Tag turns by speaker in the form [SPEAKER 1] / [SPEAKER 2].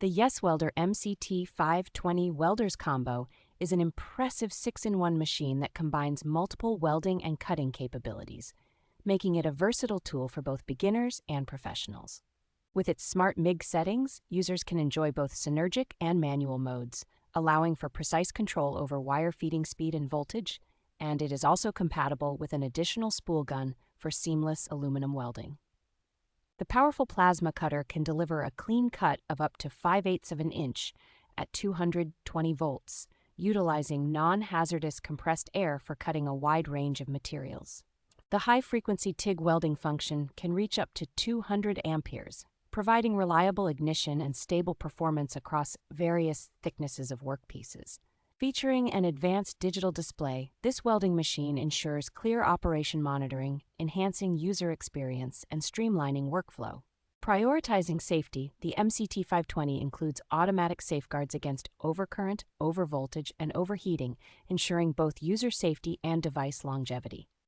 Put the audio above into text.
[SPEAKER 1] The YESWELDER MCT-520 Welders Combo is an impressive 6-in-1 machine that combines multiple welding and cutting capabilities, making it a versatile tool for both beginners and professionals. With its smart MIG settings, users can enjoy both synergic and manual modes, allowing for precise control over wire feeding speed and voltage, and it is also compatible with an additional spool gun for seamless aluminum welding. The powerful plasma cutter can deliver a clean cut of up to 5/8 of an inch at 220 volts, utilizing non-hazardous compressed air for cutting a wide range of materials. The high-frequency TIG welding function can reach up to 200 amperes, providing reliable ignition and stable performance across various thicknesses of workpieces. Featuring an advanced digital display, this welding machine ensures clear operation monitoring, enhancing user experience and streamlining workflow. Prioritizing safety, the MCT-520 includes automatic safeguards against overcurrent, overvoltage, and overheating, ensuring both user safety and device longevity.